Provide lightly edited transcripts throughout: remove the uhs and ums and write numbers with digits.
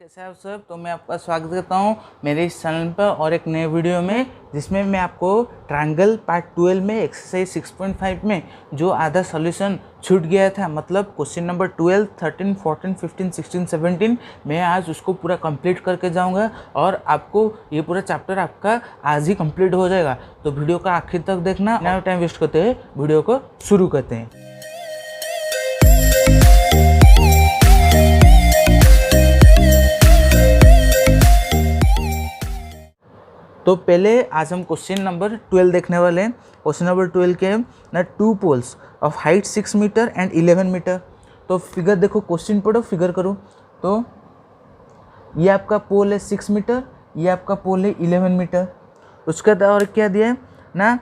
कैसे हैं आप सब। तो मैं आपका स्वागत करता हूं मेरे इस चैनल पर और एक नए वीडियो में, जिसमें मैं आपको ट्रायंगल पार्ट 12 में एक्सरसाइज 6.5 में जो आधा सॉल्यूशन छूट गया था, मतलब क्वेश्चन नंबर 12, 13, 14, 15, 16, 17, मैं आज उसको पूरा कंप्लीट करके जाऊंगा और आपको ये पूरा चैप्टर आपका आज ही कंप्लीट हो जाएगा। तो वीडियो का आखिर तक देखना। ना टाइम वेस्ट करते हैं, वीडियो को शुरू करते हैं। तो पहले आज हम क्वेश्चन नंबर 12 देखने वाले हैं। क्वेश्चन नंबर 12 के ना 2 poles of height 6 metre and 11 metre. तो फिगर देखो, क्वेश्चन पढ़ो, फिगर करो। तो ये आपका पोल है 6 मीटर, ये आपका पोल है 11 मीटर। उसके बाद और क्या दिया है ना,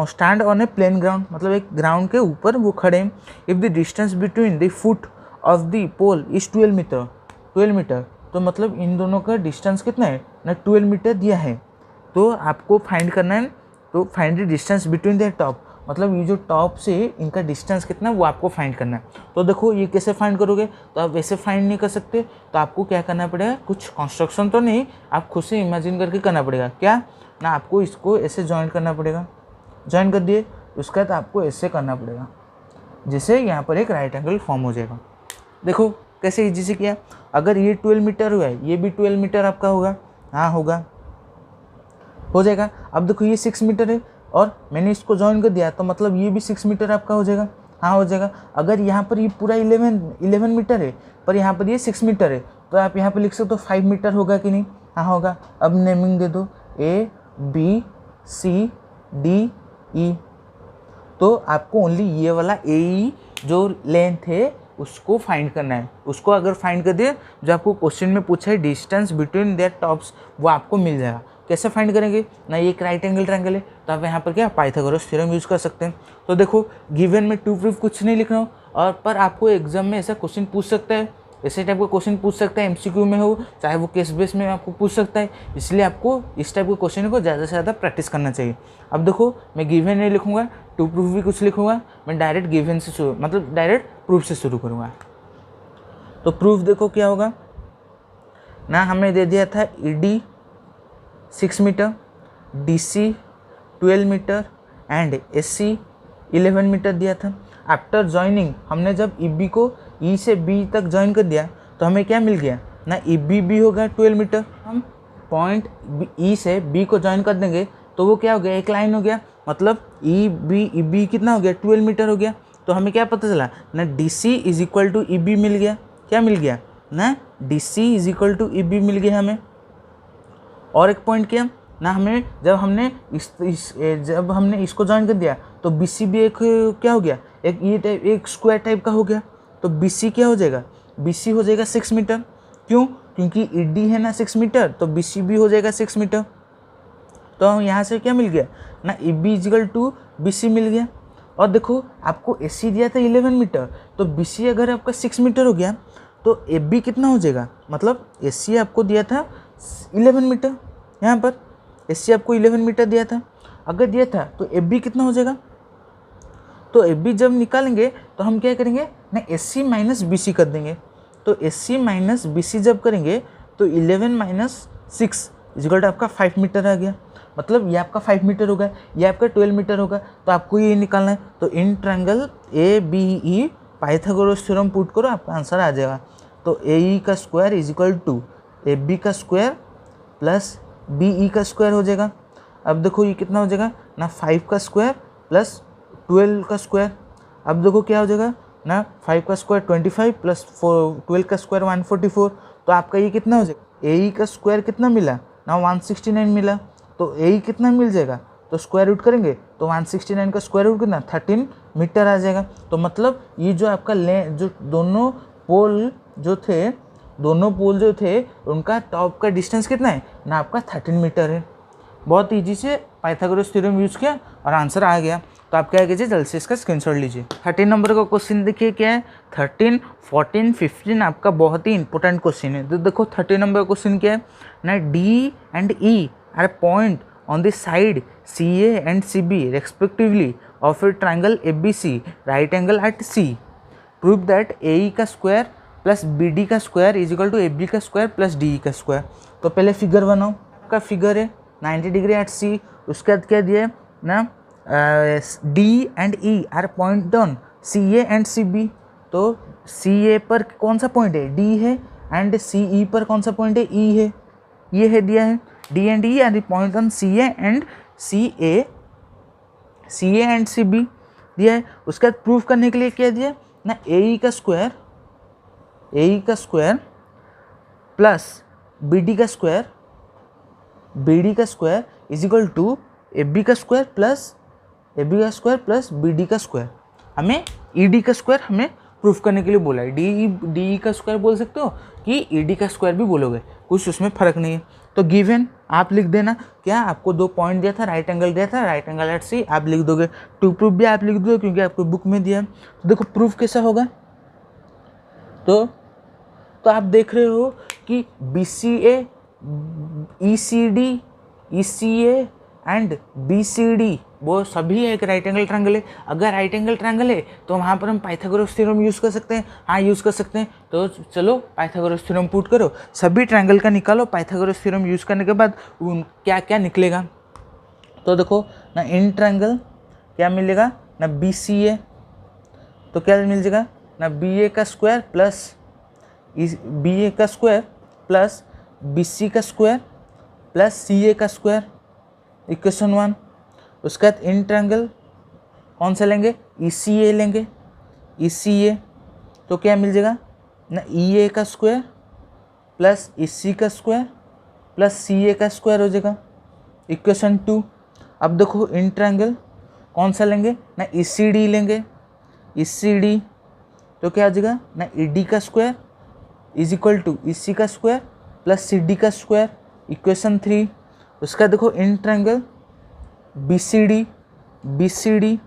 stand on a plane ground, मतलब एक ग्राउंड के ऊपर वो खड़े हैं। If the distance between the foot of the pole is 12 metre, 12 metre, तो मतलब इन दोनों का डिस्टेंस कितना है ना, 12 मीटर दिया है। तो आपको फाइंड करना है। तो find the distance between the top, मतलब ये जो टॉप से इनका डिस्टेंस कितना है वो आपको फाइंड करना है। तो देखो ये कैसे फाइंड करोगे, तो आप वैसे फाइंड नहीं कर सकते। तो आपको क्या करना पड़ेगा, कुछ कंस्ट्रक्शन तो नहीं, आप खुद से इमेजिन करके करना पड़ेगा। क्या ना, आपको इसको ऐसे ज्वाइन करना पड़ेगा। ज्वाइन कर दिए, उसके बाद आपको ऐसे करना पड़ेगा, जिससे यहाँ पर एक राइट एंगल फॉर्म हो जाएगा। देखो कैसे ईजी से किया। अगर ये 12 मीटर हुआ है, ये भी 12 मीटर आपका होगा, हाँ होगा, हो जाएगा। अब देखो ये 6 मीटर है और मैंने इसको ज्वाइन कर दिया, तो मतलब ये भी 6 मीटर आपका हो जाएगा, हाँ हो जाएगा। अगर यहाँ पर ये पूरा 11 मीटर है, पर यहाँ पर ये 6 मीटर है, तो आप यहाँ पर लिख सकते हो 5 मीटर होगा कि नहीं, हाँ होगा। अब नेमिंग दे दो A B C D E। तो आपको ओनली ये वाला AE जो लेंथ है उसको फाइंड करना है। उसको अगर फाइंड कर दिए, जो आपको क्वेश्चन में पूछा है डिस्टेंस बिटवीन देयर टॉप्स, वो आपको मिल जाएगा। कैसे फाइंड करेंगे ना, ये एक राइट एंगल ट्रायंगल है, तो आप यहाँ पर क्या पाइथागोरस थ्योरम यूज़ कर सकते हैं। तो देखो गिवन में टू प्रूफ कुछ नहीं लिखना हो, और पर आपको एग्जाम में ऐसा क्वेश्चन पूछ सकता है, ऐसे टाइप का क्वेश्चन पूछ सकता है, MCQ में हो चाहे वो केस बेस में आपको पूछ सकता है। इसलिए आपको इस टाइप के क्वेश्चन को ज़्यादा से ज़्यादा प्रैक्टिस करना चाहिए। अब देखो मैं गिवन नहीं लिखूंगा, टू प्रूफ भी कुछ लिखूंगा, मैं डायरेक्ट गिवन से शुरू, मतलब डायरेक्ट प्रूफ से शुरू करूँगा। तो प्रूफ देखो क्या होगा ना, हमें दे दिया था ED 6 metre, DC 12 metre and AC 11 metre दिया था। आफ्टर ज्वाइनिंग, हमने जब EB को E से B तक ज्वाइन कर दिया, तो हमें क्या मिल गया ना, EB भी होगा 12 मीटर। हम पॉइंट E से B को ज्वाइन कर देंगे, तो वो क्या हो गया, एक लाइन हो गया, मतलब EB कितना हो गया, 12 मीटर हो गया। तो हमें क्या पता चला ना, DC is equal to EB मिल गया। क्या मिल गया ना, DC is equal to EB मिल गया हमें। और एक पॉइंट क्या ना, हमें जब हमने इसको ज्वाइन कर दिया, तो BC भी एक क्या हो गया, एक ये टाइप, एक स्क्वायर टाइप का हो गया। तो BC क्या हो जाएगा, BC हो जाएगा 6 मीटर। क्यों, क्योंकि ED है ना 6 मीटर, तो BC भी हो जाएगा 6 मीटर। तो हम यहाँ से क्या मिल गया ना, EB इक्वल टू BC मिल गया। और देखो आपको AC दिया था 11 मीटर, तो BC अगर आपका 6 मीटर हो गया, तो AB कितना हो जाएगा, मतलब AC आपको दिया था 11 मीटर, यहाँ पर AC आपको 11 मीटर दिया था। अगर दिया था तो AB कितना हो जाएगा, तो AB जब निकालेंगे तो हम क्या करेंगे ना, AC माइनस BC कर देंगे। तो AC माइनस BC जब करेंगे, तो 11 माइनस 6 इक्वल आपका 5 मीटर आ गया। मतलब ये आपका 5 मीटर होगा, ये आपका 12 मीटर होगा। तो आपको ये निकालना है। तो in triangle ABE Pythagoras theorem put करो, आपका आंसर आ जाएगा। तो AE का square is equal to AB का स्क्वायर प्लस BE का स्क्वायर हो जाएगा। अब देखो ये कितना हो जाएगा ना, 5 का स्क्वायर प्लस 12 का स्क्वायर। अब देखो क्या हो जाएगा ना, 5 का स्क्वायर 25 प्लस 12 का स्क्वायर 144। तो आपका ये कितना हो जाएगा, AE का स्क्वायर कितना मिला ना, 169 मिला। तो AE कितना मिल जाएगा, तो स्क्वायर रूट करेंगे तो 169 का स्क्वायर रूट कितना, 13 मीटर आ जाएगा। तो मतलब ये जो आपका जो दोनों पोल जो थे उनका टॉप का डिस्टेंस कितना है ना, आपका 13 मीटर है। बहुत ईजी से पाइथागोरस थ्योरम यूज़ किया और आंसर आ गया। तो आप क्या कीजिए, जल्द से इसका स्क्रीनशॉट लीजिए। 13 नंबर का क्वेश्चन देखिए क्या है, 13, 14, 15 आपका बहुत ही इंपॉर्टेंट क्वेश्चन है। तो देखो 13 नंबर क्वेश्चन क्या है ना, D and E are point on the side CA and CB respectively of a triangle ABC right angle at C. Prove that AE का स्क्वायर प्लस बी डी का square is equal to A B का square plus D E का square. तो पहले figure बनाओ, आपका figure है 90 degree at सी, उसके बाद क्या दिया है ना, D and E are point on C A and C B. तो सी ए पर कौन सा पॉइंट है, डी है, एंड सी ई पर कौन सा पॉइंट है, ई है, ये है दिया है, D and E are point on C A and C A and C B दिया है। उसके बाद प्रूफ करने के लिए क्या दिया ना, ए ई का स्क्वायर प्लस बी डी का square is equal to A B का स्क्वायर प्लस बी डी का स्क्वायर। हमें ई डी का स्क्वायर हमें प्रूफ करने के लिए बोला है, डी ई का स्क्वायर बोल सकते हो कि ई डी का स्क्वायर भी बोलोगे, कुछ उसमें फ़र्क नहीं है। तो गिवन आप लिख देना, क्या आपको 2 पॉइंट दिया था, राइट एंगल दिया था, राइट एंगल एट सी आप लिख दोगे, टू प्रूफ भी आप लिख दो क्योंकि आपको बुक में दिया है। तो देखो प्रूफ कैसा होगा, तो आप देख रहे हो कि B C A, E C D, E C A and B C D वो सभी एक राइट एंगल ट्रायंगल है। अगर राइट एंगल ट्रायंगल है तो वहाँ पर हम पाइथागोरस थ्योरम यूज़ कर सकते हैं, हाँ यूज़ कर सकते हैं। तो चलो पाइथागोरस थ्योरम पुट करो, सभी ट्रायंगल का निकालो, पाइथागोरस थ्योरम यूज़ करने के बाद क्या क्या निकलेगा। तो देखो ना, इन ट्रायंगल क्या मिलेगा ना, बी सी ए, तो क्या मिल जाएगा ना, बी ए का स्क्वायर प्लस बी सी का स्क्वायर प्लस सी ए का स्क्वायर, इक्वेशन 1। उसके बाद इन ट्रायंगल कौन सा लेंगे, ई सी ए लेंगे, ई सी ए, तो क्या मिल जाएगा ना, ई ए का स्क्वायर प्लस ई सी का स्क्वायर प्लस सी ए का स्क्वायर हो जाएगा, इक्वेशन 2। अब देखो इन ट्रायंगल कौन सा लेंगे ना, ई सी डी लेंगे, ई सी डी, तो क्या आ जाएगा ना, ई डी का square is equal to E C का स्क्वायर प्लस सी डी का स्क्वायर, इक्वेशन 3। उसका देखो in triangle B C D,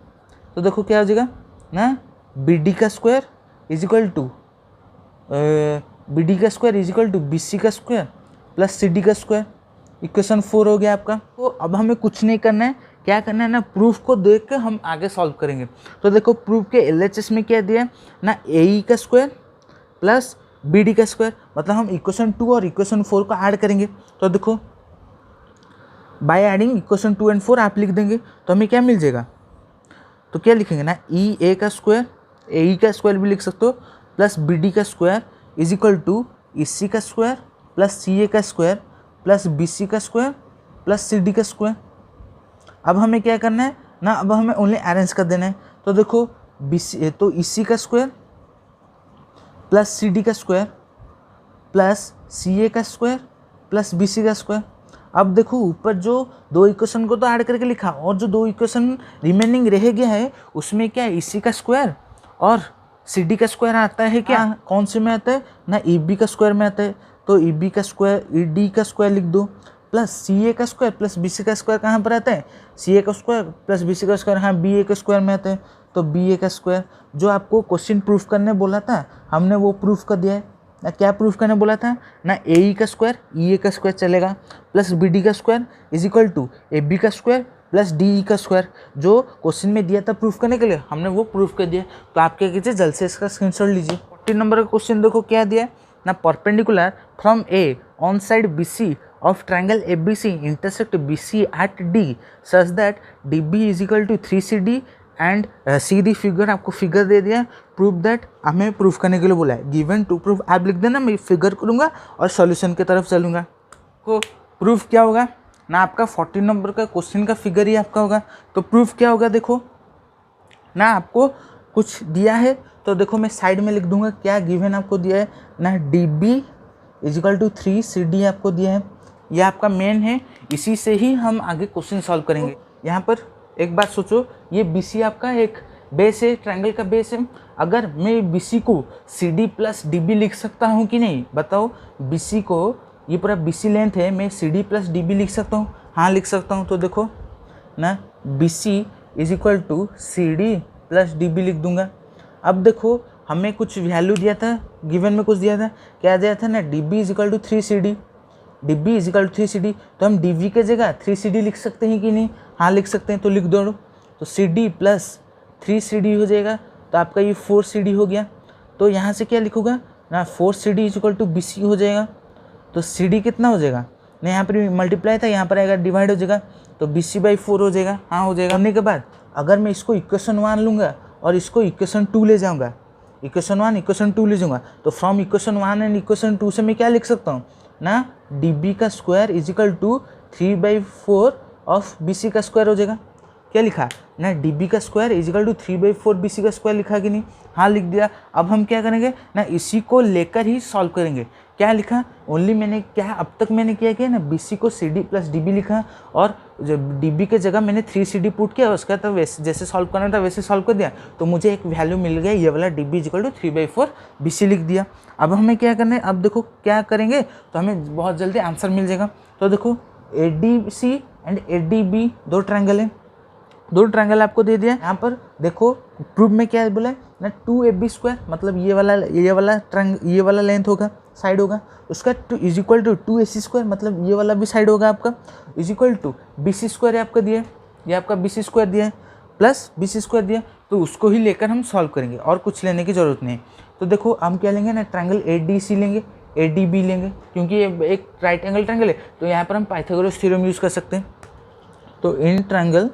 तो देखो क्या हो जाएगा ना, बी डी का square is equal to B C का स्क्वायर प्लस सी डी का स्क्वायर, इक्वेशन 4 हो गया आपका। तो अब हमें कुछ नहीं करना है, क्या करना है ना, प्रूफ को देख के हम आगे सॉल्व करेंगे। तो देखो प्रूफ के LHS में क्या दिया है ना, ए ई का स्क्वायर प्लस बी डी का स्क्वायर, मतलब हम इक्वेशन 2 और इक्वेशन 4 को ऐड करेंगे। तो देखो बाय एडिंग इक्वेशन 2 एंड 4 आप लिख देंगे, तो हमें क्या मिल जाएगा, तो क्या लिखेंगे ना, ई ए का स्क्वायर, ए ई का स्क्वायर भी लिख सकते हो, प्लस बी डी का square is equal to E C का स्क्वायर प्लस सी ए का स्क्वायर प्लस बी सी का स्क्वायर प्लस सी डी का स्क्वायर। अब हमें क्या करना है ना, अब हमें ओनली अरेंज कर देना है। तो देखो बी सी, तो ई सी का स्क्वायर प्लस सी डी का स्क्वायर प्लस सी ए का स्क्वायर प्लस बी सी का स्क्वायर। अब देखो ऊपर जो 2 इक्वेशन को तो ऐड करके लिखा, और जो 2 इक्वेशन रिमेनिंग रह गया है उसमें क्या ई सी का स्क्वायर और सी डी का स्क्वायर आता है, क्या कौन से में आता है ना, ई बी का स्क्वायर में आता है। तो ई बी का स्क्वायर, ई डी का स्क्वायर लिख दो, प्लस सी ए का स्क्वायर प्लस बी सी का स्क्वायर कहाँ पर आता है, सी ए का स्क्वायर प्लस बी सी का स्क्वायर, हाँ बी ए का स्क्वायर में आता है। तो बी ए का स्क्वायर जो आपको क्वेश्चन प्रूफ करने बोला था हमने वो प्रूफ कर दिया है ना। क्या प्रूफ करने बोला था ना, ए ई का स्क्वायर, ई ए का स्क्वायर चलेगा, प्लस बी डी का square is equal to A B का स्क्वायर प्लस डी ई का स्क्वायर, जो क्वेश्चन में दिया था प्रूफ करने के लिए हमने वो प्रूफ कर दिया। तो आप क्या कीजिए, जल्द से इसका स्क्रीनशॉट लीजिए। 14 नंबर का क्वेश्चन देखो क्या दिया है ना, perpendicular from A on side B C of triangle ABC intersect BC at D such that DB is equal to 3CD and see the figure, आपको फिगर दे दिया है, प्रूफ दैट हमें प्रूफ करने के लिए बोला है। गिवन टू प्रूफ आप लिख देना, मैं फिगर करूँगा और सॉल्यूशन की तरफ चलूँगा। तो प्रूफ क्या होगा ना, आपका 14 नंबर का क्वेश्चन का फिगर ही आपका होगा। तो प्रूफ क्या होगा, देखो ना आपको कुछ दिया है, तो देखो मैं साइड में लिख दूंगा क्या गिवन आपको दिया है ना, DB is equal to 3CD आपको दिया है, ये आपका मेन है, इसी से ही हम आगे क्वेश्चन सॉल्व करेंगे। यहाँ पर एक बात सोचो, ये BC आपका एक बेस है, ट्रायंगल का बेस है। अगर मैं BC को CD प्लस DB लिख सकता हूँ कि नहीं, बताओ। BC को, ये पूरा BC लेंथ है, मैं CD प्लस DB लिख सकता हूँ, हाँ लिख सकता हूँ। तो देखो ना, BC is equal to CD plus DB लिख दूंगा। अब देखो हमें कुछ वैल्यू दिया था, गिवन में कुछ दिया था, क्या दिया था ना, DB is equal to 3CD, DB is equal to 3CD। तो हम DB के जगह 3CD लिख सकते हैं कि नहीं, हाँ लिख सकते हैं, तो लिख दो। तो CD प्लस 3CD हो जाएगा, तो आपका ये 4CD हो गया। तो यहाँ से क्या लिखूँगा ना 4CD is equal to BC हो जाएगा। तो CD कितना हो जाएगा ना, यहाँ पर मल्टीप्लाई था, यहाँ पर आएगा डिवाइड हो जाएगा, तो BC/4 हो जाएगा। हाँ हो जाएगा। होने के बाद अगर मैं इसको इक्वेशन 1 लूँगा और इसको इक्वेशन 2 ले जाऊँगा, इक्वेशन 1 इक्वेशन 2 ले जाऊँगा, तो फ्रॉम इक्वेशन 1 एंड इक्वेशन 2 से मैं क्या लिख सकता हूँ ना, DB का square is equal to 3/4 of BC का स्क्वायर हो जाएगा। क्या लिखा ना, DB का square is equal to 3/4 BC का स्क्वायर लिखा कि नहीं? हाँ लिख दिया। अब हम क्या करेंगे ना, इसी को लेकर ही सॉल्व करेंगे। क्या लिखा, ओनली मैंने क्या अब तक मैंने क्या किया ना, BC को CD प्लस DB लिखा और जब DB के जगह मैंने 3CD पुट किया, उसका तो वैसे जैसे सॉल्व करना था वैसे सॉल्व कर दिया, तो मुझे एक वैल्यू मिल गया, ये वाला DB is equal to 3/4 BC लिख दिया। अब हमें क्या करना है, अब देखो क्या करेंगे तो हमें बहुत जल्दी आंसर मिल जाएगा। तो देखो ADC एंड ADB दो ट्रायंगल है, दो ट्रायंगल आपको दे दिया। यहाँ पर देखो प्रूफ में क्या बोला है ना, 2AB², मतलब ये वाला लेंथ होगा, साइड होगा उसका, इज इक्वल टू 2AC², मतलब ये वाला भी साइड होगा आपका, इज इक्वल टू BC² है आपका दिया है, ये आपका BC² दिया है प्लस BC² दिया, तो उसको ही लेकर हम सॉल्व करेंगे और कुछ लेने की ज़रूरत नहीं। तो देखो हम क्या लेंगे ना, ट्रायंगल ADC लेंगे, ADB लेंगे, क्योंकि ये एक राइट एंगल ट्रायंगल है, तो यहाँ पर हम पाइथागोरस थ्योरम यूज़ कर सकते हैं। तो इन ट्रायंगल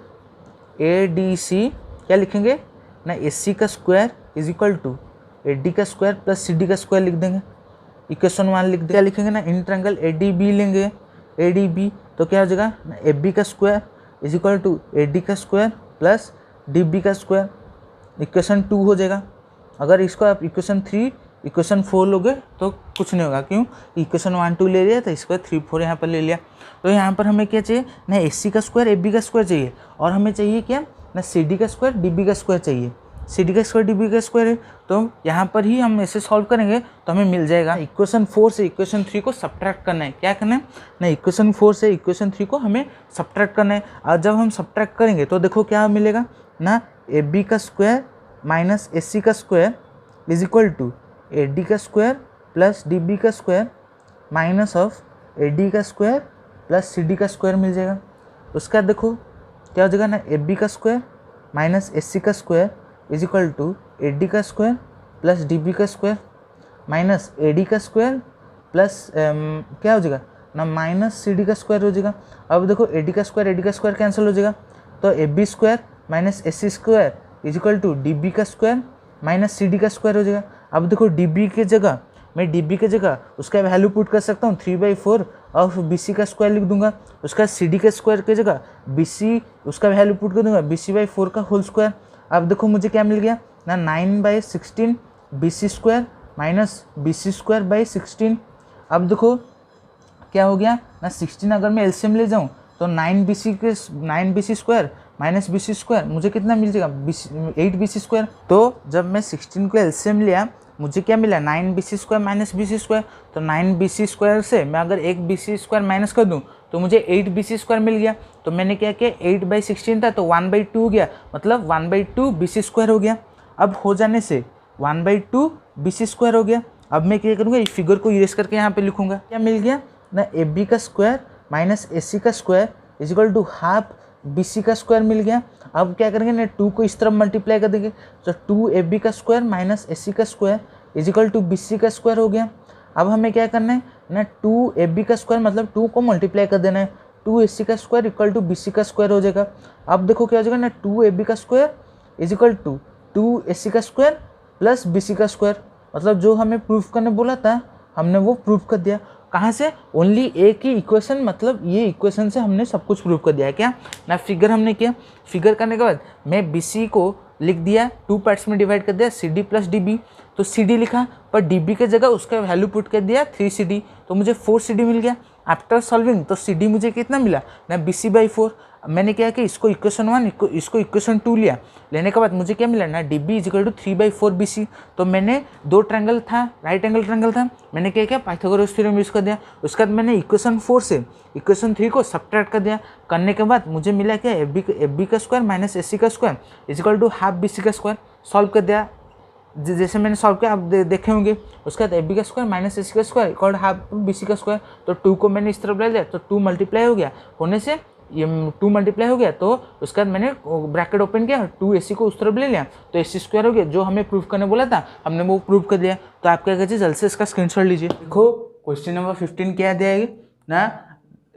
ADC क्या लिखेंगे ना, AC का square is equal to AD का स्क्वायर प्लस CD का स्क्वायर लिख देंगे, इक्वेशन 1 लिख देंगे। क्या लिखेंगे ना, इन ट्रायंगल ADB लेंगे, ADB तो क्या हो जाएगा ना, AB का square is equal to AD का स्क्वायर प्लस DB का स्क्वायर, इक्वेशन 2 हो जाएगा। अगर इसको आप इक्वेशन 3 इक्वेशन 4 लोगे तो कुछ नहीं होगा, क्यों, इक्वेशन 1 2 ले लिया तो इसका 3 4 यहाँ पर ले लिया। तो यहाँ पर हमें क्या चाहिए ना, AC का स्क्वायर AB का स्क्वायर चाहिए, और हमें चाहिए क्या ना, CD का स्क्वायर DB का स्क्वायर चाहिए। CD का स्क्वायर DB का स्क्वायर है, तो यहाँ पर ही हम ऐसे सॉल्व करेंगे तो हमें मिल जाएगा। इक्वेशन 4 से इक्वेशन 3 को सब्ट्रैक्ट करना है। क्या करना है ना, इक्वेशन 4 से इक्वेशन 3 को हमें सब्ट्रैक्ट करना है। और जब हम सब्ट्रैक्ट करेंगे तो देखो क्या मिलेगा ना, AB का स्क्वायर माइनस AC का square is equal to AD का स्क्वायर प्लस DB का स्क्वायर माइनस ऑफ AD का स्क्वायर प्लस CD का स्क्वायर मिल जाएगा। उसका देखो क्या हो जाएगा ना, AB का स्क्वायर माइनस AC का square is equal to AD का स्क्वायर प्लस DB का स्क्वायर माइनस AD का स्क्वायर प्लस क्या हो जाएगा ना, माइनस CD का स्क्वायर हो जाएगा। अब देखो AD का स्क्वायर कैंसिल हो जाएगा, तो AB square minus AC square is equal to DB का स्क्वायर माइनस CD का स्क्वायर हो जाएगा। अब देखो DB के जगह मैं DB के जगह उसका वैल्यू पुट कर सकता हूँ, 3/4 ऑफ BC का स्क्वायर लिख दूंगा। उसका CD के स्क्वायर के जगह BC उसका वैल्यू पुट कर दूंगा, BC/4 का होल स्क्वायर। अब देखो मुझे क्या मिल गया ना, 9/16 BC square minus BC square by 16। अब देखो क्या हो गया ना, 16 अगर मैं एलसीएम ले जाऊँ तो 9BC square minus BC square मुझे कितना मिल जाएगा, 8BC स्क्वायर। तो जब मैं 16 को एलसीएम लिया मुझे क्या मिला, 9BC square minus BC square. तो 9BC स्क्वायर से मैं अगर एक BC स्क्वायर माइनस कर दूं तो मुझे 8BC स्क्वायर मिल गया। तो मैंने क्या किया, 8/16 था तो 1/2 हो गया, मतलब 1/2 BC स्क्वायर हो गया। अब हो जाने से 1/2 BC स्क्वायर हो गया। अब मैं क्या करूँगा, इस फिगर को इरेज करके यहाँ पे लिखूँगा। क्या मिल गया ना, AB का स्क्वायर माइनस AC का square is equal to half BC का स्क्वायर मिल गया। अब क्या करेंगे ना, 2 को इस तरफ मल्टीप्लाई कर देंगे, तो 2AB का स्क्वायर माइनस AC का square is equal to BC का स्क्वायर हो गया। अब हमें क्या करना है ना, 2AB का स्क्वायर मतलब 2 को मल्टीप्लाई कर देना है, 2AC का स्क्वायर इक्वल टू BC का स्क्वायर हो जाएगा। अब देखो क्या हो जाएगा ना, 2AB का square is equal to 2AC का स्क्वायर प्लस BC का स्क्वायर, मतलब जो हमें प्रूफ करने बोला था हमने वो प्रूफ कर दिया। कहाँ से, ओनली एक ही इक्वेशन, मतलब ये इक्वेशन से हमने सब कुछ प्रूव कर दिया है। क्या ना, फिगर हमने किया, फिगर करने के बाद मैं BC को लिख दिया, 2 पार्ट्स में डिवाइड कर दिया, CD प्लस DB। तो CD लिखा पर DB के जगह उसका वैल्यू पुट कर दिया 3CD, तो मुझे 4CD मिल गया आफ्टर सॉल्विंग। तो CD मुझे कितना मिला ना, BC/4। मैंने क्या कि इसको इक्वेशन 1 इसको इक्वेशन 2 लिया, लेने के बाद मुझे क्या मिला ना, DB is equal to 3/4 BC। तो मैंने दो ट्रायंगल था, राइट एंगल ट्रायंगल था, मैंने क्या किया, पाइथागोरस थ्योरम यूज़ कर दिया। उसके बाद मैंने इक्वेशन 4 से इक्वेशन 3 को सब्ट्रैक्ट कर दिया। करने के बाद मुझे मिला क्या, AB का स्क्वायर माइनस AC का square is equal to half BC का स्क्वायर। सॉल्व कर दिया जैसे मैंने सॉल्व किया, आप देखे होंगे। उसके बाद AB का स्क्वायर माइनस AC का square equal to half BC का स्क्वायर। तो 2 को मैंने इस तरफ ले लिया तो 2 मल्टीप्लाई हो गया, होने से ये 2 मल्टीप्लाई हो गया, तो उसके बाद मैंने ब्रैकेट ओपन किया, 2ac को उस तरफ ले लिया, तो ac स्क्वायर हो गया। जो हमें प्रूव करने बोला था हमने वो प्रूव कर दिया। तो आप क्या कीजिए, जल्द से इसका स्क्रीनशॉट लीजिए। देखो क्वेश्चन नंबर 15 क्या दिया है ना,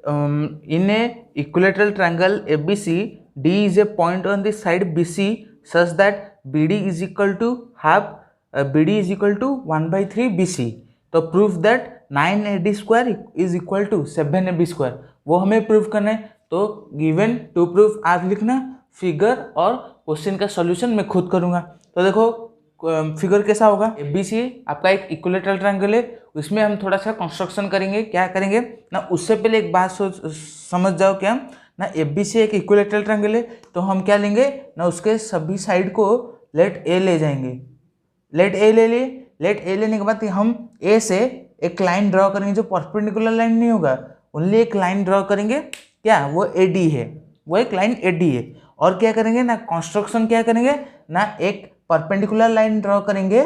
in a equilateral triangle ABC D is a point on the side BC such that BD is equal to half BD is equal to 1/3 BC। तो proof that 9AD square is equal to 7AB square, वो हमें proof करना है। तो given to proof आप लिखना, figure और question का सॉल्यूशन मैं खुद करूँगा। तो देखो फिगर कैसा होगा, ABC आपका एक इक्विलेटरल ट्रायंगल है, उसमें हम थोड़ा सा कंस्ट्रक्शन करेंगे। क्या करेंगे ना, उससे पहले एक बात समझ जाओ क्या ना, ABC एक इक्विलेटरल ट्रायंगल है, तो हम क्या लेंगे ना, उसके सभी साइड को लेट A ले जाएंगे। लेट A ले लिए, लेट A लेने के बाद हम A से एक लाइन ड्रॉ करेंगे जो परपेंडिकुलर लाइन नहीं होगा, ओनली एक लाइन ड्रॉ करेंगे। क्या वो AD है, वो एक लाइन AD है। और क्या करेंगे ना, कंस्ट्रक्शन क्या करेंगे ना, एक परपेंडिकुलर लाइन ड्रॉ करेंगे,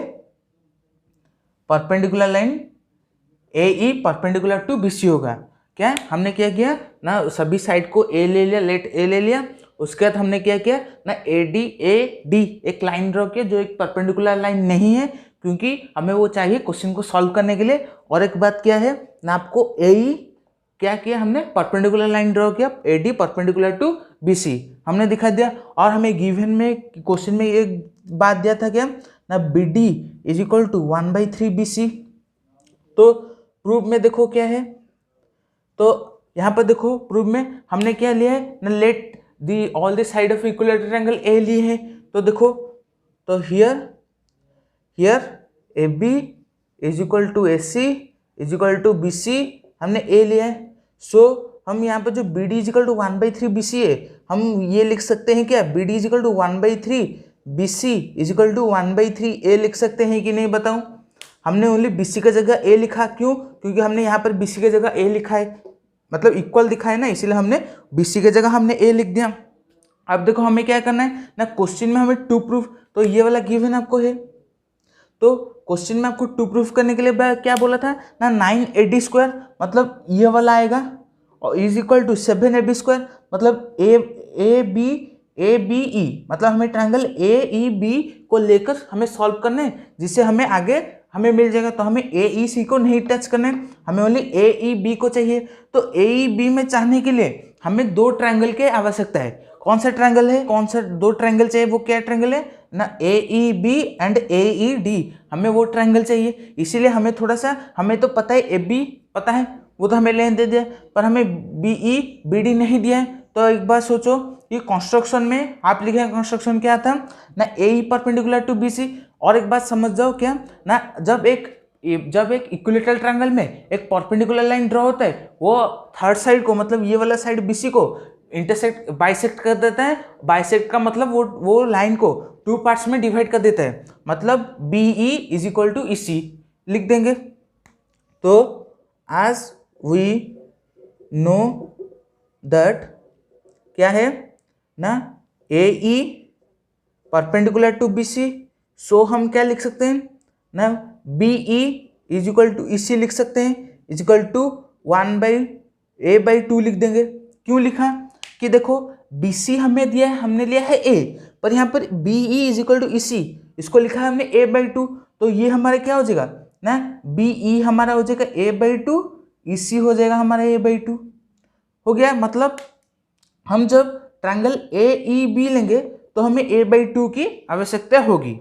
perpendicular line AE perpendicular to BC होगा। क्या हमने क्या किया ना, सभी साइड को A ले लिया, लेट A ले लिया। उसके बाद हमने क्या किया ना, AD एक लाइन ड्रॉ किया जो एक परपेंडिकुलर लाइन नहीं है, क्योंकि हमें वो चाहिए क्वेश्चन को सॉल्व करने के लिए। और एक बात क्या है ना, आपको AE क्या किया हमने, परपेंडिकुलर लाइन ड्रॉ किया, AD परपेंडिकुलर टू BC हमने दिखा दिया। और हमें गिवन में क्वेश्चन में एक बात दिया था क्या ना, BD is equal to 1/3 BC। तो प्रूफ में देखो क्या है, तो यहाँ पर देखो प्रूफ में हमने क्या लिया है ना, let the all the side of equilateral triangle A लिए है। तो देखो, तो here AB is equal to AC is equal to BC हमने A लिया है। सो हम यहाँ पर जो BD is equal to 1/3 BC है, हम ये लिख सकते हैं क्या, BD is equal to 1/3 BC is equal to 1/3 A लिख सकते हैं कि नहीं बताऊँ। हमने ओनली BC की जगह A लिखा, क्यों, क्योंकि हमने यहाँ पर BC की जगह A लिखा है, मतलब इक्वल दिखा है ना, इसीलिए हमने BC की जगह हमने A लिख दिया। अब देखो हमें क्या करना है ना, क्वेश्चन में हमें टू प्रूफ, तो ये वाला गिवन आपको है, तो क्वेश्चन में आपको टू प्रूफ करने के लिए क्या बोला था ना, 9AD स्क्वायर मतलब ये वाला आएगा, और is equal to 7AB square मतलब ABE मतलब हमें ट्रायंगल AEB को लेकर हमें सॉल्व करना है, जिससे हमें आगे हमें मिल जाएगा। तो हमें AEC को नहीं टच करना है, हमें ओनली AEB को चाहिए। तो AEB में चाहने के लिए हमें दो ट्रायंगल की आवश्यकता है। कौन सा ट्रायंगल है, कौन सा दो ट्रायंगल चाहिए, वो क्या ट्रायंगल है ना, AEB एंड AED, हमें वो ट्रायंगल चाहिए। इसीलिए हमें थोड़ा सा, हमें तो पता है AB पता है, वो तो हमें लेने दे दिया, पर हमें BE BD नहीं दिया है। तो एक बार सोचो, ये कंस्ट्रक्शन में आप लिखे कंस्ट्रक्शन क्या था ना, AE परपेंडिकुलर टू BC। और एक बात समझ जाओ क्या ना, जब एक इक्विलेटरल ट्रायंगल में एक परपेंडिकुलर लाइन ड्रॉ होता है, वो थर्ड साइड को मतलब ये वाला साइड BC को इंटरसेक्ट बाइसेक्ट कर देता है। बाइसेक्ट का मतलब वो लाइन को टू पार्ट्स में डिवाइड कर देता है, मतलब BE is equal to EC लिख देंगे। तो as we know that क्या है ना, AE perpendicular to BC, so हम क्या लिख सकते हैं ना, BE is equal to EC लिख सकते हैं, इज इक्वल टू 1/A/2 लिख देंगे। क्यों लिखा कि देखो BC हमें दिया है, हमने लिया है A, पर यहाँ पर BE is equal to EC, इसको लिखा है हमने A/2। तो ये हमारा क्या हो जाएगा ना, BE हमारा हो जाएगा A/2, EC हो जाएगा हमारा A/2 हो गया। मतलब हम जब ट्रायंगल AEB लेंगे तो हमें A/2 की आवश्यकता होगी,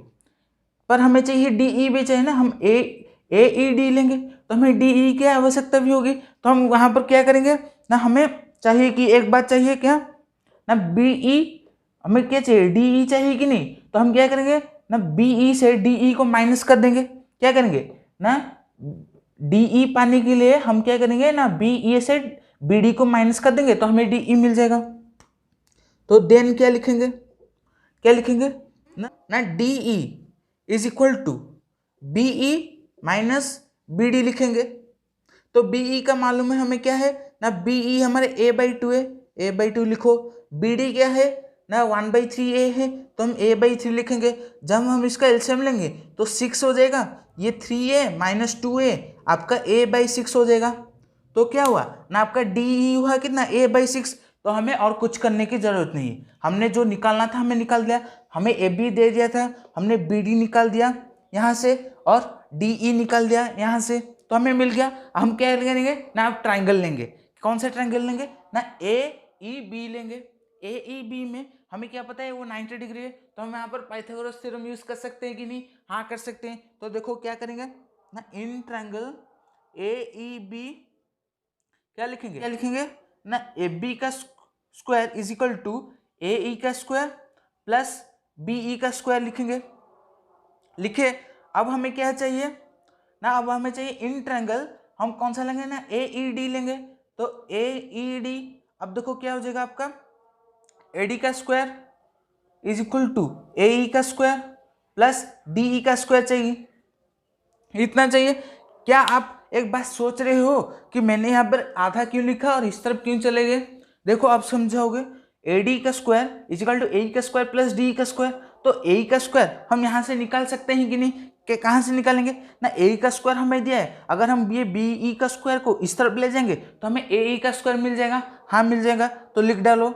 पर हमें चाहिए DE भी चाहिए ना, हम AED लेंगे तो हमें DE की आवश्यकता भी होगी। तो हम वहाँ पर क्या करेंगे ना, हमें चाहिए कि एक बात चाहिए क्या ना, BE हमें क्या चाहिए, DE चाहिए कि नहीं। तो हम क्या करेंगे ना, BE से DE को माइनस कर देंगे। क्या करेंगे ना, DE पाने के लिए हम क्या करेंगे ना, BE से BD को माइनस कर देंगे तो हमें DE मिल जाएगा। तो देन क्या लिखेंगे ना DE is equal to BE minus BD लिखेंगे। तो BE का मालूम है हमें क्या है ना, BE हमारे A/2 है, A/2 लिखो। BD क्या है ना, 1/3A है, तो हम A/3 लिखेंगे। जब हम इसका एलसीएम लेंगे तो 6 हो जाएगा, ये 3A माइनस 2A आपका A/6 हो जाएगा। तो क्या हुआ ना, आपका DE हुआ कितना A/6, तो हमें और कुछ करने की ज़रूरत नहीं है। हमने जो निकालना था हमें निकाल दिया, हमें ए बी दे दिया था, हमने बी डी निकाल दिया यहाँ से और डी ई निकाल दिया यहाँ से, तो हमें मिल गया। हम क्या लेंगे ना, आप ट्राइंगल लेंगे। कौन सा ट्राइंगल लेंगे ना, ए ई बी लेंगे। ए ई बी में हमें क्या पता है वो 90 डिग्री है, तो हम यहाँ पर पाइथागोरस थ्योरम यूज कर सकते हैं कि नहीं, हाँ कर सकते हैं। तो देखो क्या करेंगे ना, in triangle A E B क्या लिखेंगे ना, ए बी का square is equal to A E का स्क्वायर प्लस बी ई का स्क्वायर लिखे। अब हमें क्या चाहिए ना, अब हमें चाहिए इन ट्रायंगल, हम कौन सा लेंगे ना, ए ई डी लेंगे। तो ए ई डी, अब देखो क्या हो जाएगा आपका, ए डी का square is equal to A E का स्क्वायर प्लस डी ई का स्क्वायर चाहिए, इतना चाहिए। क्या आप एक बात सोच रहे हो कि मैंने यहाँ पर आधा क्यों लिखा और इस तरफ क्यों चले गए? देखो आप समझाओगे, ए डी का स्क्वायर इज इक्वल टू ए का स्क्वायर प्लस डी का स्क्वायर, तो ए का स्क्वायर हम यहाँ से निकाल सकते हैं कि नहीं, कि कहाँ से निकालेंगे ना, ए का स्क्वायर हमें दिया है, अगर हम ये बी ई का स्क्वायर को इस तरफ ले जाएंगे तो हमें ए ई का स्क्वायर मिल जाएगा, हाँ मिल जाएगा। तो लिख डालो,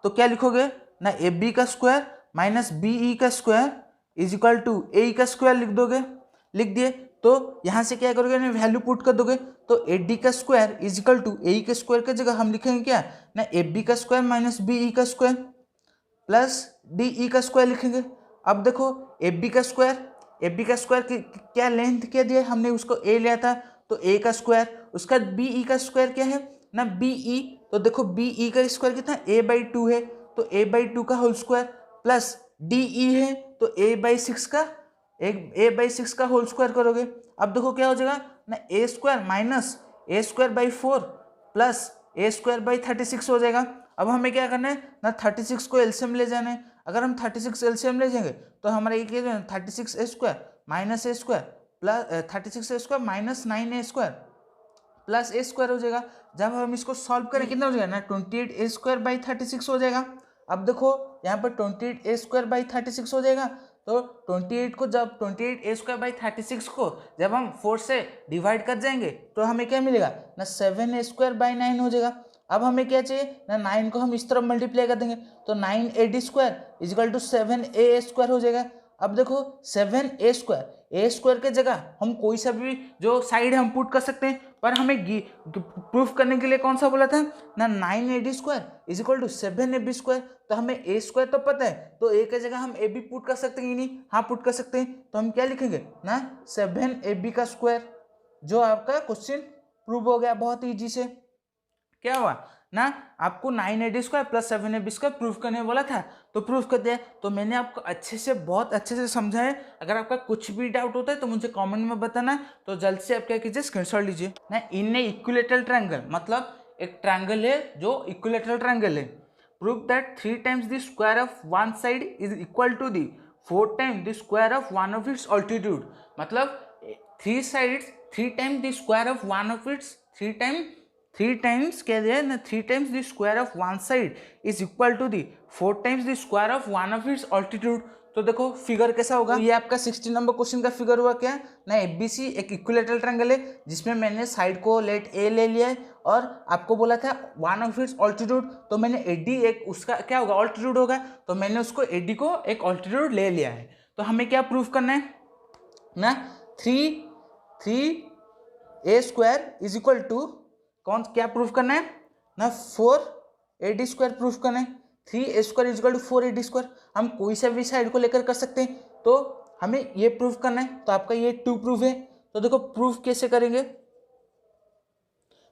तो क्या लिखोगे ना, ए बी का स्क्वायर माइनस बी ई का square is equal to A E का स्क्वायर लिख दोगे, लिख दिए। तो यहाँ से क्या करोगे ना, वैल्यू पुट कर दोगे, तो ए डी का स्क्वायर इज इक्वल टू ए के स्क्वायर की जगह हम लिखेंगे क्या ना, ए बी का स्क्वायर माइनस बी ई का स्क्वायर प्लस डी ई का स्क्वायर लिखेंगे। अब देखो ए बी का स्क्वायर की क्या लेंथ क्या दिया, हमने उसको ए लिया था तो ए का स्क्वायर, उसका बी ई का स्क्वायर क्या है ना, बी ई, तो देखो बी ई का स्क्वायर कितना, ए बाई 2 है, तो ए बाई 2 का whole square plus D E है तो ए बाई 6 का, ए बाई 6 का होल स्क्वायर करोगे। अब देखो क्या हो जाएगा ना, a square minus A square by 4 plus a square by 36 हो जाएगा। अब हमें क्या करना है ना, 36 को एलसीएम ले जाना है। अगर हम 36 एलसीएम ले जाएंगे तो हमारा ये क्या है, 36 ए square minus A square plus 36 A square minus 9 A square plus a square हो जाएगा। जब हम इसको सॉल्व करें कितना हो जाएगा ना, 28 ए स्क्वायर बाई 36 हो जाएगा। अब देखो यहाँ पर 28 ए स्क्वायर बाई 36 हो जाएगा, तो 28 को जब 28 ए स्क्वायर बाई 36 को जब हम 4 से डिवाइड कर जाएंगे तो हमें क्या मिलेगा ना, 7 ए स्क्वायर बाई 9 हो जाएगा। अब हमें क्या चाहिए ना, 9 को हम इस तरफ मल्टीप्लाई कर देंगे तो 9 A D square is equal to 7 A square हो जाएगा। अब देखो 7 ए स्क्वायर के जगह हम कोई सा भी जो साइड है हम पुट कर सकते हैं, पर हमें प्रूफ करने के लिए कौन सा बोला था ना, 9 A D square is equal to 7 A B square. तो हमें ए स्क्वायर तो पता है, तो ए के जगह हम ए बी पुट कर सकते हैं कि नहीं, हाँ पुट कर सकते हैं। तो हम क्या लिखेंगे ना, 7 ए बी का स्क्वायर, जो आपका क्वेश्चन प्रूव हो गया बहुत ईजी से। क्या हुआ ना, आपको 9 A D square plus 7 A B square proof करने बोला था, तो प्रूफ कर दिया। तो मैंने आपको अच्छे से बहुत अच्छे से समझा है। अगर आपका कुछ भी डाउट होता है तो मुझे कमेंट में बताना, तो जल्द से आप क्या कीजिए, स्क्रीनशॉट लीजिए ना। इन ए इक्विलेटरल ट्रायंगल, मतलब एक ट्रायंगल है जो इक्विलेटरल ट्रायंगल है, prove that 3 times the square of one side is equal to the 4 times the square of one of its altitude. मतलब 3 sides 3 times the square of one of its 3 times क्या दिया है ना, 3 times the square of one side is equal to the 4 times the square of one of its altitude. तो देखो figure कैसा होगा, तो ये आपका 60 नंबर क्वेश्चन का फिगर हुआ क्या ना, एबीसी एक इक्विलेटरल ट्रायंगल है जिसमें मैंने साइड को लेट ए ले लिया है और आपको बोला था वन ऑफ इट्स ऑल्टीट्यूड, तो मैंने एडी एक उसका क्या होगा ऑल्टीट्यूड होगा, तो मैंने उसको एडी को एक ऑल्टीट्यूड ले लिया है। तो हमें क्या प्रूफ करना है ना, 3 a square is equal to कौन क्या प्रूफ करना है ना, 4 ए डी स्क्वायर प्रूफ करना है। 3 a square is equal to 4 A D square, हम कोई सा भी साइड को लेकर कर सकते हैं, तो हमें ये प्रूफ करना है। तो आपका ये 2 प्रूफ है। तो देखो प्रूफ कैसे करेंगे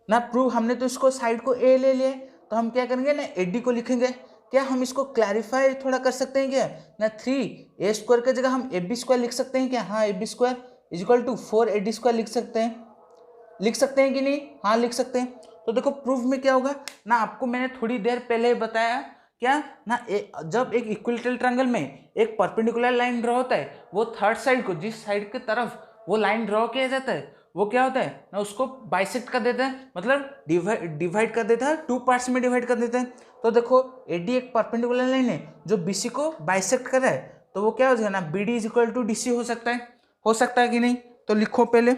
ना, प्रूफ हमने तो इसको साइड को ए ले लिया है, तो हम क्या करेंगे ना, ए डी को लिखेंगे। क्या हम इसको क्लैरिफाई थोड़ा कर सकते हैं क्या ना, 3 ए स्क्वायर की जगह हम ए बी स्क्वायर लिख सकते हैं क्या, हाँ A B square is equal to 4 A D square लिख सकते हैं कि नहीं, हाँ लिख सकते हैं। तो देखो प्रूफ में क्या होगा ना, आपको मैंने थोड़ी देर पहले बताया क्या ना, जब एक इक्विलेटरल ट्रायंगल में एक परपेंडिकुलर लाइन ड्रॉ होता है, वो थर्ड साइड को जिस साइड की तरफ वो लाइन ड्रॉ किया जाता है वो क्या होता है ना, उसको बाइसेक्ट कर देता है, मतलब डिवाइड कर देता है, 2 पार्ट्स में डिवाइड कर देता है। तो देखो एडी एक परपेंडिकुलर लाइन है जो बीसी को बाइसेक्ट कर रहा है, तो वो क्या हो जाएगा ना, B D is equal to D C हो सकता है कि नहीं। तो लिखो पहले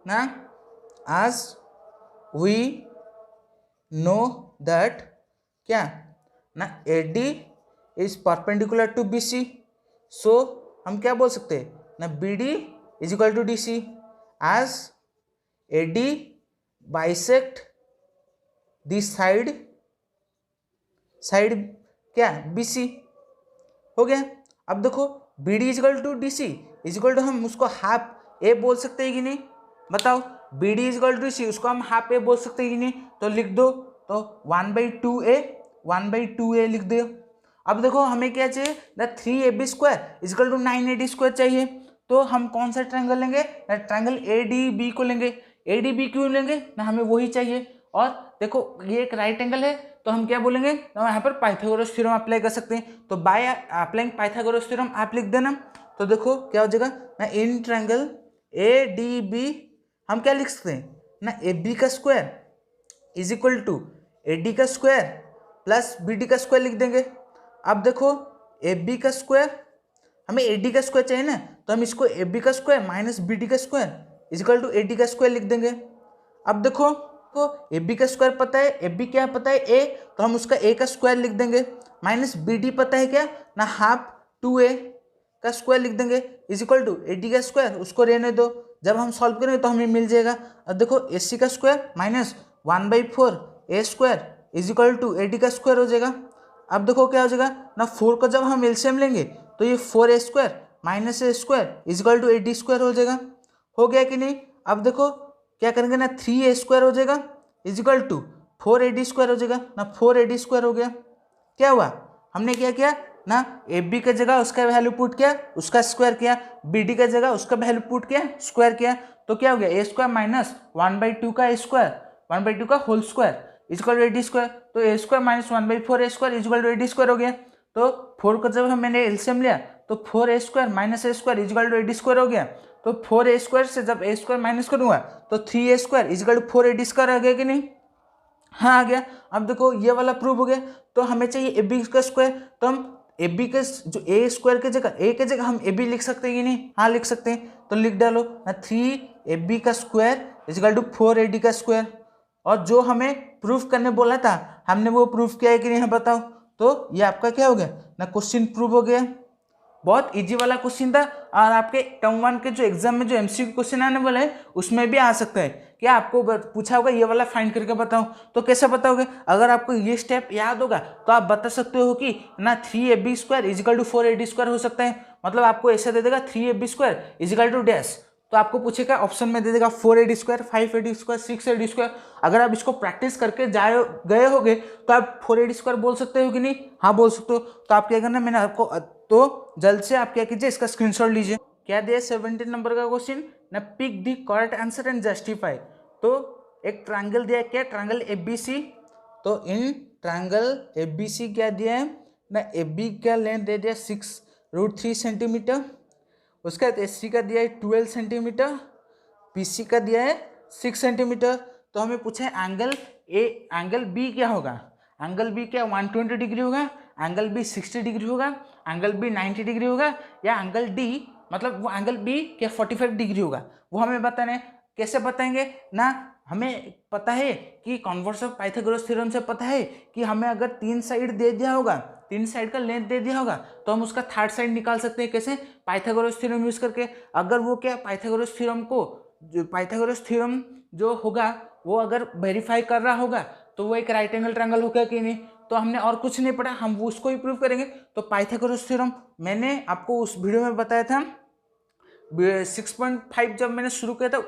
ना, as we know that क्या ना A D is perpendicular to B C, so हम क्या बोल सकते हैं ना B D is equal to D C as A D bisect this side क्या बी सी हो गया। अब देखो B D is equal to D C is equal to हम उसको हाफ ए बोल सकते हैं कि नहीं, बताओ। B D is equal to D C उसको हम हाफ ए बोल सकते हैं कि नहीं, तो लिख दो। तो 1/2a लिख दो। अब देखो हमें क्या चाहिए ना 3ab square is equal to 9ad square चाहिए। तो हम कौन सा ट्रायंगल लेंगे ना ट्रायंगल ए डी बी को लेंगे। ए डी बी क्यों लेंगे ना हमें वही चाहिए। और देखो ये एक राइट एंगल है तो हम क्या बोलेंगे तो यहाँ पर पाइथागोरस थ्योरम अप्लाई कर सकते हैं। तो बाय अप्लाइंग पाइथागोरस थ्योरम आप लिख देना। तो देखो क्या हो जाएगा ना in triangle A D B हम क्या लिख सकते हैं ना ए बी का square is equal to A D का स्क्वायर प्लस बी डी का स्क्वायर लिख देंगे। अब देखो ए बी का स्क्वायर हमें ए डी का स्क्वायर चाहिए ना, तो हम इसको ए बी का स्क्वायर माइनस बी डी का square is equal to A D का स्क्वायर लिख देंगे। अब देखो को ए बी का स्क्वायर पता है, ए बी क्या पता है ए, तो हम उसका ए का स्क्वायर लिख देंगे माइनस बी डी पता है क्या ना हाफ 2a का स्क्वायर लिख देंगे is equal to A D का स्क्वायर उसको रहने दो। जब हम सॉल्व करेंगे तो हमें मिल जाएगा। अब देखो ए सी का square minus 1/4 A square is equal to A D का स्क्वायर हो जाएगा। अब देखो क्या हो जाएगा ना 4 को जब हम एलसीएम लेंगे तो ये 4a square minus A square is equal to A D square हो जाएगा। हो गया कि नहीं। अब देखो क्या करेंगे ना 3a स्क्वायर हो जाएगा is equal to 4ad square हो जाएगा ना 4ad स्क्वायर हो गया। क्या हुआ हमने क्या किया ना ए बी का जगह उसका वैल्यू पुट किया उसका स्क्वायर किया, बी डी का जगह उसका वैल्यू पुट किया स्क्वायर किया। तो क्या हो गया ए स्क्वायर माइनस 1/2 का स्क्वायर 1/2 का whole square is equal to A D square. तो a square minus 1/4 A square is equal to A D square हो गया। तो 4 को जब मैंने एलसीएम लिया तो 4a square minus A square is equal to A D square हो गया। तो 4a स्क्वायर से जब ए स्क्वायर माइनस करूंगा तो 3a square is equal to 4ad square आ गया कि नहीं। हाँ आ गया। अब देखो ये वाला प्रूव हो गया। तो हमें चाहिए ए बी का स्क्वायर, तो हम ए बी के जो ए स्क्वायर के जगह हम ए बी लिख सकते हैं कि नहीं, हाँ लिख सकते हैं। तो लिख डालो ना 3ab का square is equal to 4ad का स्क्वायर। और जो हमें प्रूफ करने बोला था हमने वो प्रूफ किया है कि नहीं बताओ। तो ये आपका क्या हो गया ना क्वेश्चन प्रूव हो गया। बहुत इजी वाला क्वेश्चन था और आपके टर्म 1 के जो एग्जाम में जो एमसीक्यू क्वेश्चन आने वाले हैं उसमें भी आ सकता है। क्या आपको पूछा होगा ये वाला फाइंड करके बताओ, तो कैसे बताओगे। अगर आपको ये स्टेप याद होगा तो आप बता सकते हो कि ना 3ab square is equal to 4ad square हो सकता है। मतलब आपको ऐसा दे देगा 3ab square is equal to dash, तो आपको पूछेगा ऑप्शन में दे देगा 4ad square 5ad square 6ad square. अगर आप इसको प्रैक्टिस करके गए होगे तो आप 4ad स्क्वायर बोल सकते हो कि नहीं, हाँ बोल सकते हो। तो आप क्या करना मैंने आपको तो जल्द से आप क्या कीजिए इसका स्क्रीनशॉट लीजिए। क्या दिया 17 नंबर का क्वेश्चन ना pick the correct answer and justify. तो एक ट्रायंगल दिया है क्या ट्रायंगल एबीसी। तो इन ट्रायंगल एबीसी क्या दिया है ना ए बी का लेंथ दे दिया 6√3 सेंटीमीटर, उसका एस सी का दिया है 12 सेंटीमीटर, पी सी का दिया है 6 सेंटीमीटर। तो हमें पूछा है एंगल बी क्या होगा। एंगल बी क्या 120 डिग्री होगा, एंगल बी 60 डिग्री होगा, एंगल बी 90 डिग्री होगा, या एंगल डी मतलब वो एंगल बी क्या 45 डिग्री होगा। वो हमें बताना है। कैसे बताएंगे ना हमें पता है कि कॉन्वर्स ऑफ पाइथागोरस थ्योरम से पता है कि हमें अगर 3 साइड दे दिया होगा 3 साइड का लेंथ दे दिया होगा तो हम उसका थर्ड साइड निकाल सकते हैं। कैसे पाइथागोरस थ्योरम यूज करके। अगर वो क्या पाइथागोरस थ्योरम जो होगा वो अगर वेरीफाई कर रहा होगा तो वो एक राइट एंगल ट्रायंगल होगा कि नहीं। तो हमने और कुछ नहीं पढ़ा, हम उसको ही प्रूव करेंगे। तो पाइथागोरस थ्योरम मैंने आपको उस वीडियो में बताया था 6.5 जब मैंने शुरू किया था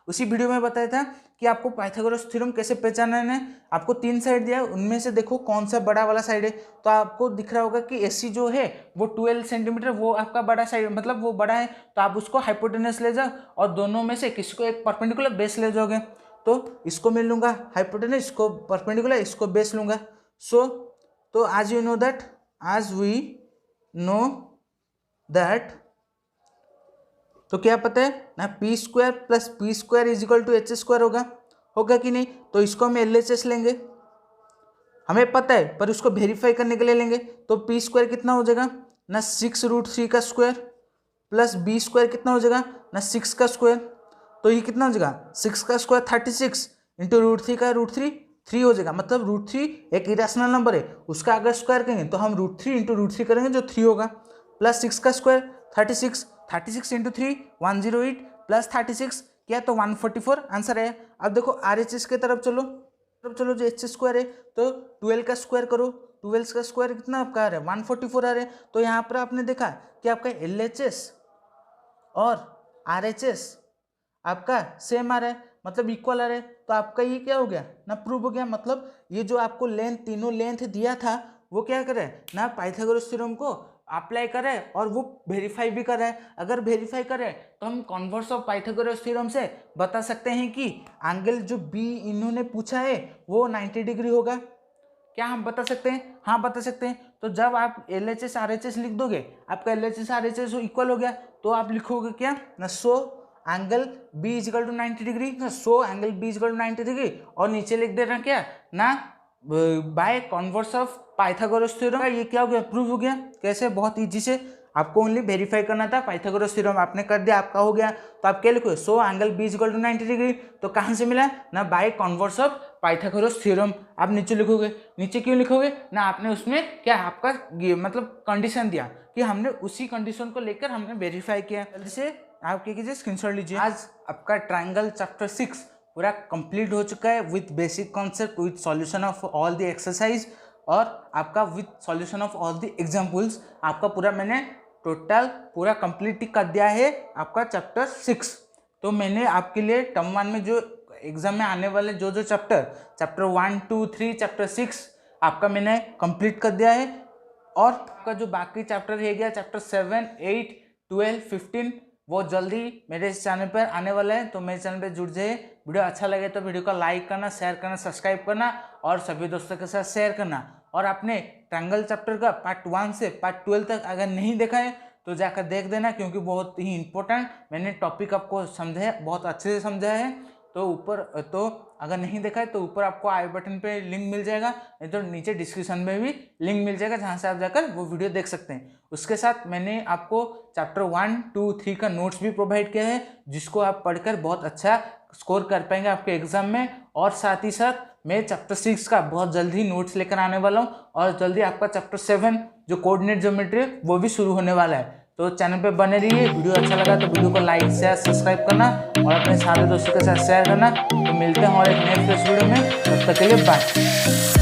उसी वीडियो में बताया था कि आपको पाइथागोरस थ्योरम कैसे पहचानना है। आपको 3 साइड दिया है उनमें से देखो कौन सा बड़ा वाला साइड है। तो आपको दिख रहा होगा कि एसी जो है वो 12 सेंटीमीटर वो आपका बड़ा साइड मतलब वो बड़ा है। तो आप उसको हाइपोटेनस ले जाओ और दोनों में से किसी को एक परपेंडिकुलर बेस ले जाओगे। तो इसको मैं लूँगा हाइपोटेनस, इसको परपेंडिकुलर, इसको बेस लूँगा। तो आज वी नो दैट तो क्या पता है ना P square plus P square is equal to H square होगा कि नहीं। तो इसको हम LHS लेंगे, हमें पता है पर उसको वेरीफाई करने के लिए लेंगे। तो पी स्क्वायर कितना हो जाएगा ना 6√3 का स्क्वायर प्लस बी स्क्वायर कितना हो जाएगा ना 6 का स्क्वायर। तो ये कितना हो जाएगा 6 का स्क्वायर 36 इंटू √3 का √3 3 हो जाएगा, मतलब √3 एक इरेशनल नंबर है, उसका अगर स्क्वायर करेंगे तो हम √3 इंटू √3 करेंगे जो 3 होगा, प्लस 6 का स्क्वायर 36, 36 इंटू 3 108 प्लस 36 क्या तो 144 आंसर है। अब देखो RHS के तरफ चलो जो एच स्क्वायर है तो 12 का स्क्वायर करो, 12 का स्क्वायर कितना आपका आ रहा है 144 आ रहा है। तो यहाँ पर आपने देखा कि आपका LHS और RHS आपका सेम आ रहा है, मतलब इक्वल आ रहा है। तो आपका ये क्या हो गया ना, प्रूव हो गया। मतलब ये जो आपको लेंथ, तीनों लेंथ दिया था वो क्या करे ना, पाइथागोरस थ्योरम को अप्लाई करे और वो वेरीफाई भी करे। अगर वेरीफाई करे तो हम कॉन्वर्स ऑफ पाइथागोरस थ्योरम से बता सकते हैं कि एंगल जो बी इन्होंने पूछा है वो 90 डिग्री होगा। क्या हम बता सकते हैं? हाँ बता सकते हैं। तो जब आप LHS RHS लिख दोगे, आपका LHS RHS इक्वल हो गया, तो आप लिखोगे क्या ना, so angle B is equal to 90 degree, so angle B is equal to 90 degree, और नीचे लिख देना क्या ना, by converse of Pythagoras theorem. ये क्या हो गया, प्रूव हो गया। कैसे? बहुत इजी से, आपको ओनली वेरीफाई करना था। पाइथागोरस थ्योरम आपने कर दिया, आपका हो गया। तो आप क्या लिखोगे, so angle B is equal to 90 degree. तो कहाँ से मिला ना, by converse of Pythagoras theorem. आप नीचे लिखोगे, नीचे क्यों लिखोगे ना, आपने उसमें क्या आपका मतलब कंडीशन दिया कि हमने उसी कंडीशन को लेकर हमने वेरीफाई किया। जल्दी से आप क्या कीजिए, स्क्रीनशॉट लीजिए। आज आपका ट्राइंगल चैप्टर 6 पूरा कंप्लीट हो चुका है with basic concept, with solution of all the exercise और आपका with solution of all the examples. आपका पूरा मैंने टोटल पूरा कंप्लीट कर दिया है आपका चैप्टर 6। तो मैंने आपके लिए टर्म 1 में जो एग्जाम में आने वाले जो चैप्टर 1, 2, 3, चैप्टर 6 आपका मैंने कंप्लीट कर दिया है। और आपका जो बाकी चैप्टर है गया, चैप्टर 7, 8, 12, 15, वो जल्दी मेरे इस चैनल पर आने वाला है। तो मेरे चैनल पे जुड़ जाइए। वीडियो अच्छा लगे तो वीडियो को लाइक करना, शेयर करना, सब्सक्राइब करना और सभी दोस्तों के साथ शेयर करना। और आपने ट्रायंगल चैप्टर का पार्ट 1 से पार्ट 12 तक अगर नहीं देखा है तो जाकर देख देना, क्योंकि बहुत ही इंपॉर्टेंट मैंने टॉपिक आपको समझाया, बहुत अच्छे से समझाया है। तो ऊपर, तो अगर नहीं देखा है तो ऊपर आपको आई बटन पे लिंक मिल जाएगा, नहीं तो नीचे डिस्क्रिप्शन में भी लिंक मिल जाएगा, जहाँ से आप जाकर वो वीडियो देख सकते हैं। उसके साथ मैंने आपको चैप्टर 1, 2, 3 का नोट्स भी प्रोवाइड किया है, जिसको आप पढ़कर बहुत अच्छा स्कोर कर पाएंगे आपके एग्जाम में। और साथ ही साथ मैं चैप्टर 6 का बहुत जल्दी नोट्स लेकर आने वाला हूँ, और जल्दी आपका चैप्टर 7 जो कोऑर्डिनेट ज्योमेट्री वो भी शुरू होने वाला है। तो चैनल पे बने रहिए। वीडियो अच्छा लगा तो वीडियो को लाइक, शेयर, सब्सक्राइब करना और अपने सारे दोस्तों के साथ शेयर करना। तो मिलते हैं और एक नेक्स्ट वीडियो में, तब तक के लिए बाय।